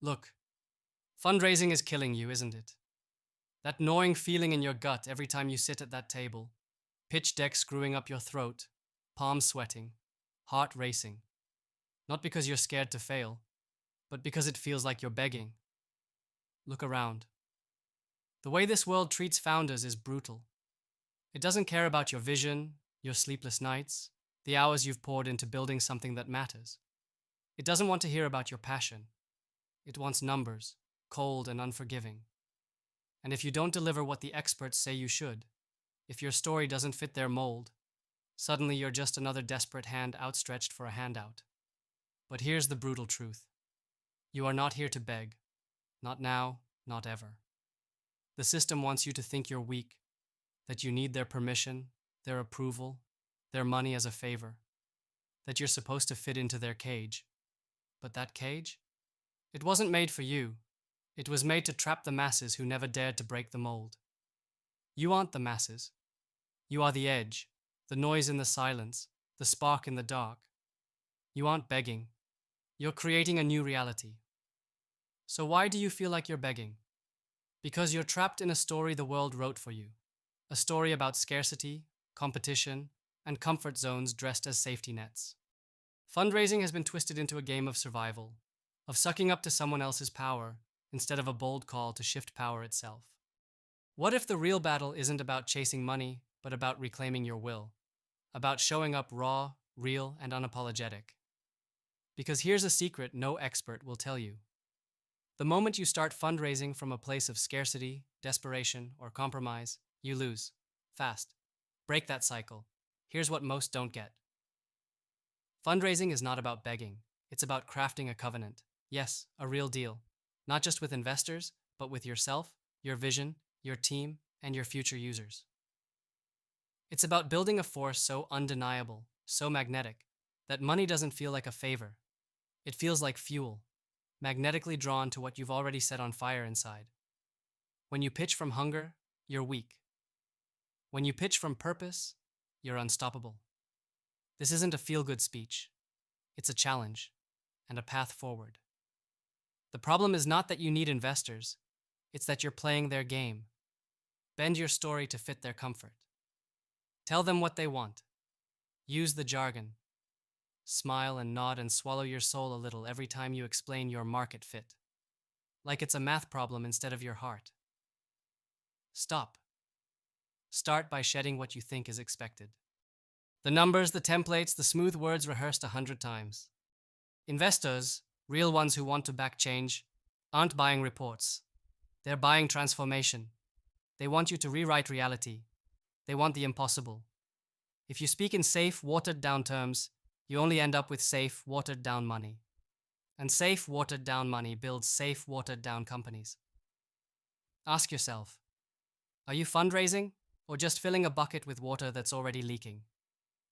Look, fundraising is killing you, isn't it? That gnawing feeling in your gut every time you sit at that table, pitch deck screwing up your throat, palms sweating, heart racing. Not because you're scared to fail, but because it feels like you're begging. Look around. The way this world treats founders is brutal. It doesn't care about your vision, your sleepless nights, the hours you've poured into building something that matters. It doesn't want to hear about your passion. It wants numbers, cold and unforgiving. And if you don't deliver what the experts say you should, if your story doesn't fit their mold, suddenly you're just another desperate hand outstretched for a handout. But here's the brutal truth. You are not here to beg. Not now, not ever. The system wants you to think you're weak, that you need their permission, their approval, their money as a favor, that you're supposed to fit into their cage. But that cage? It wasn't made for you. It was made to trap the masses who never dared to break the mold. You aren't the masses. You are the edge, the noise in the silence, the spark in the dark. You aren't begging. You're creating a new reality. So why do you feel like you're begging? Because you're trapped in a story the world wrote for you. A story about scarcity, competition, and comfort zones dressed as safety nets. Fundraising has been twisted into a game of survival, of sucking up to someone else's power instead of a bold call to shift power itself. What if the real battle isn't about chasing money, but about reclaiming your will? About showing up raw, real, and unapologetic? Because here's a secret no expert will tell you. The moment you start fundraising from a place of scarcity, desperation, or compromise, you lose. Fast. Break that cycle. Here's what most don't get. Fundraising is not about begging. It's about crafting a covenant. Yes, a real deal. Not just with investors, but with yourself, your vision, your team, and your future users. It's about building a force so undeniable, so magnetic, that money doesn't feel like a favor. It feels like fuel, magnetically drawn to what you've already set on fire inside. When you pitch from hunger, you're weak. When you pitch from purpose, you're unstoppable. This isn't a feel-good speech. It's a challenge and a path forward. The problem is not that you need investors. It's that you're playing their game. Bend your story to fit their comfort. Tell them what they want. Use the jargon. Smile and nod and swallow your soul a little every time you explain your market fit. Like it's a math problem instead of your heart. Stop. Start by shedding what you think is expected. The numbers, the templates, the smooth words rehearsed 100 times. Investors, real ones who want to back change, aren't buying reports. They're buying transformation. They want you to rewrite reality. They want the impossible. If you speak in safe, watered-down terms, you only end up with safe, watered-down money. And safe, watered-down money builds safe, watered-down companies. Ask yourself, are you fundraising or just filling a bucket with water that's already leaking?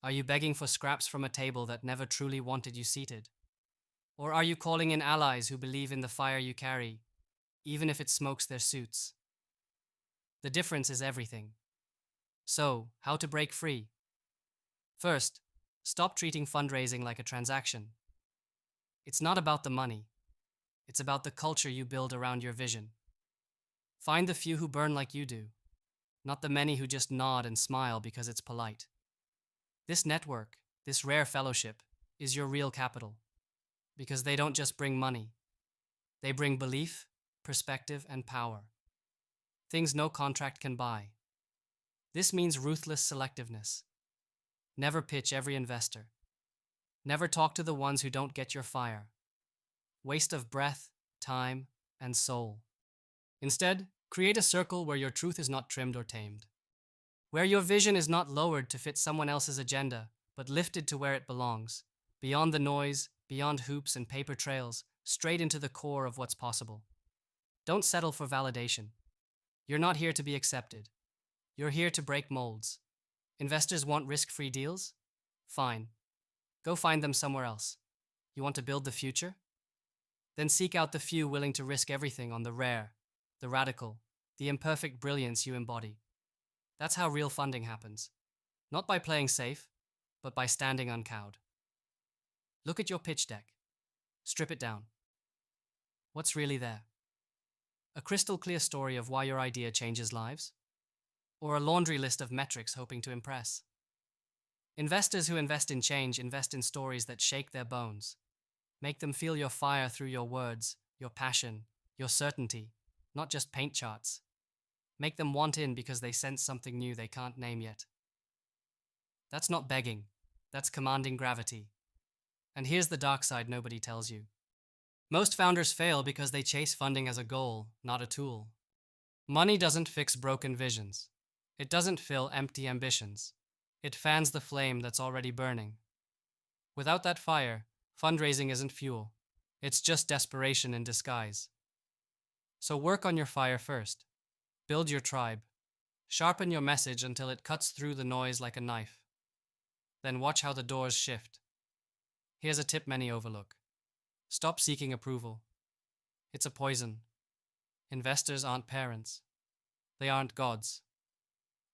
Are you begging for scraps from a table that never truly wanted you seated? Or are you calling in allies who believe in the fire you carry, even if it smokes their suits? The difference is everything. So, how to break free? First, stop treating fundraising like a transaction. It's not about the money. It's about the culture you build around your vision. Find the few who burn like you do, not the many who just nod and smile because it's polite. This network, this rare fellowship, is your real capital. Because they don't just bring money. They bring belief, perspective, and power. Things no contract can buy. This means ruthless selectiveness. Never pitch every investor. Never talk to the ones who don't get your fire. Waste of breath, time, and soul. Instead, create a circle where your truth is not trimmed or tamed. Where your vision is not lowered to fit someone else's agenda, but lifted to where it belongs, beyond the noise, beyond hoops and paper trails, straight into the core of what's possible. Don't settle for validation. You're not here to be accepted. You're here to break molds. Investors want risk-free deals? Fine. Go find them somewhere else. You want to build the future? Then seek out the few willing to risk everything on the rare, the radical, the imperfect brilliance you embody. That's how real funding happens. Not by playing safe, but by standing uncowed. Look at your pitch deck. Strip it down. What's really there? A crystal clear story of why your idea changes lives? Or a laundry list of metrics hoping to impress? Investors who invest in change invest in stories that shake their bones. Make them feel your fire through your words, your passion, your certainty, not just paint charts. Make them want in because they sense something new they can't name yet. That's not begging, that's commanding gravity. And here's the dark side nobody tells you. Most founders fail because they chase funding as a goal, not a tool. Money doesn't fix broken visions. It doesn't fill empty ambitions. It fans the flame that's already burning. Without that fire, fundraising isn't fuel. It's just desperation in disguise. So work on your fire first. Build your tribe. Sharpen your message until it cuts through the noise like a knife. Then watch how the doors shift. Here's a tip many overlook. Stop seeking approval. It's a poison. Investors aren't parents. They aren't gods.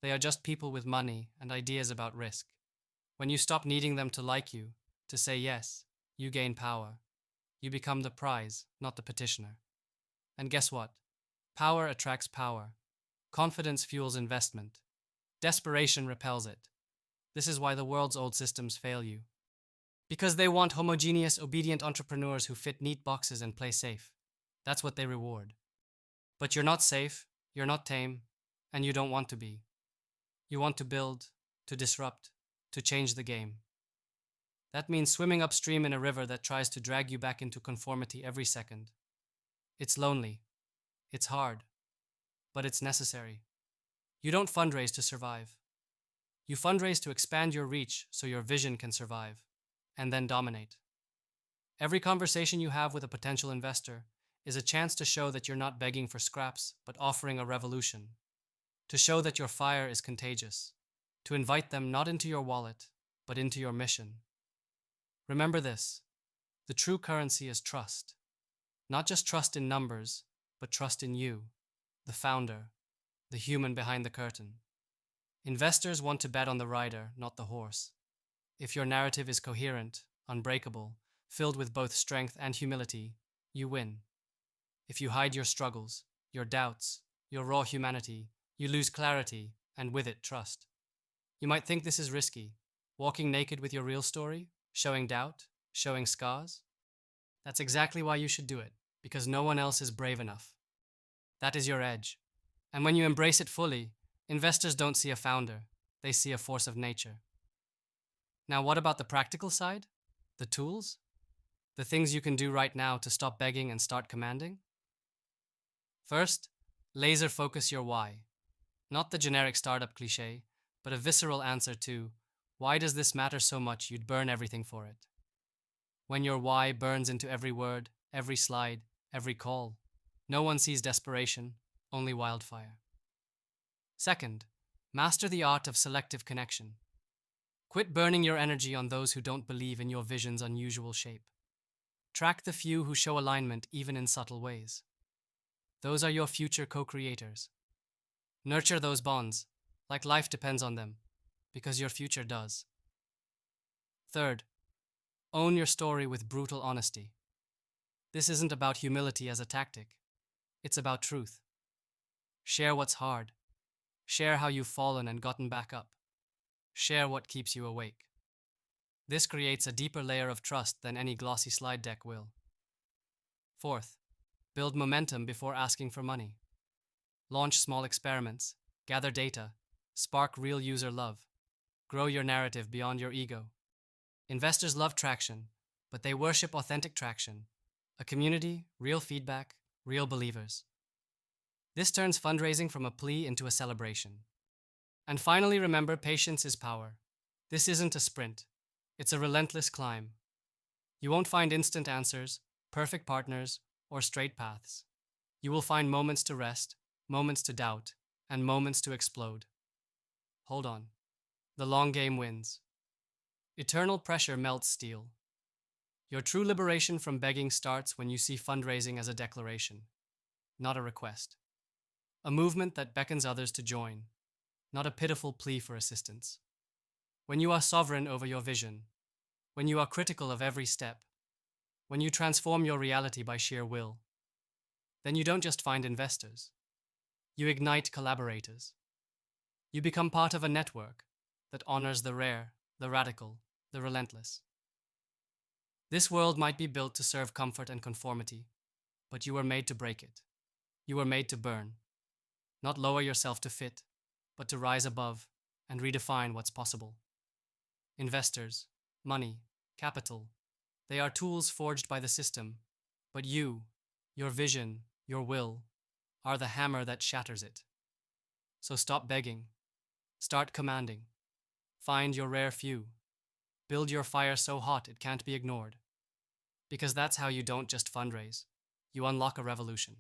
They are just people with money and ideas about risk. When you stop needing them to like you, to say yes, you gain power. You become the prize, not the petitioner. And guess what? Power attracts power. Confidence fuels investment. Desperation repels it. This is why the world's old systems fail you. Because they want homogeneous, obedient entrepreneurs who fit neat boxes and play safe. That's what they reward. But you're not safe, you're not tame, and you don't want to be. You want to build, to disrupt, to change the game. That means swimming upstream in a river that tries to drag you back into conformity every second. It's lonely. It's hard. But it's necessary. You don't fundraise to survive. You fundraise to expand your reach so your vision can survive, and then dominate. Every conversation you have with a potential investor is a chance to show that you're not begging for scraps, but offering a revolution. To show that your fire is contagious. To invite them not into your wallet, but into your mission. Remember this. The true currency is trust. Not just trust in numbers, but trust in you, the founder, the human behind the curtain. Investors want to bet on the rider, not the horse. If your narrative is coherent, unbreakable, filled with both strength and humility, you win. If you hide your struggles, your doubts, your raw humanity, you lose clarity, and with it, trust. You might think this is risky, walking naked with your real story, showing doubt, showing scars. That's exactly why you should do it, because no one else is brave enough. That is your edge. And when you embrace it fully, investors don't see a founder, they see a force of nature. Now, what about the practical side? The tools? The things you can do right now to stop begging and start commanding? First, laser focus your why. Not the generic startup cliche, but a visceral answer to, why does this matter so much you'd burn everything for it? When your why burns into every word, every slide, every call, no one sees desperation, only wildfire. Second, master the art of selective connection. Quit burning your energy on those who don't believe in your vision's unusual shape. Track the few who show alignment even in subtle ways. Those are your future co-creators. Nurture those bonds, like life depends on them, because your future does. Third, own your story with brutal honesty. This isn't about humility as a tactic. It's about truth. Share what's hard. Share how you've fallen and gotten back up. Share what keeps you awake. This creates a deeper layer of trust than any glossy slide deck will. Fourth, build momentum before asking for money. Launch small experiments, gather data, spark real user love. Grow your narrative beyond your ego. Investors love traction, but they worship authentic traction. A community, real feedback, real believers. This turns fundraising from a plea into a celebration. And finally, remember, patience is power. This isn't a sprint. It's a relentless climb. You won't find instant answers, perfect partners, or straight paths. You will find moments to rest, moments to doubt, and moments to explode. Hold on. The long game wins. Eternal pressure melts steel. Your true liberation from begging starts when you see fundraising as a declaration, not a request. A movement that beckons others to join, not a pitiful plea for assistance. When you are sovereign over your vision, when you are critical of every step, when you transform your reality by sheer will, then you don't just find investors, you ignite collaborators. You become part of a network that honors the rare, the radical, the relentless. This world might be built to serve comfort and conformity, but you were made to break it. You were made to burn, not lower yourself to fit, but to rise above and redefine what's possible. Investors, money, capital, they are tools forged by the system, but you, your vision, your will, are the hammer that shatters it. So stop begging, start commanding, find your rare few, build your fire so hot it can't be ignored. Because that's how you don't just fundraise, you unlock a revolution.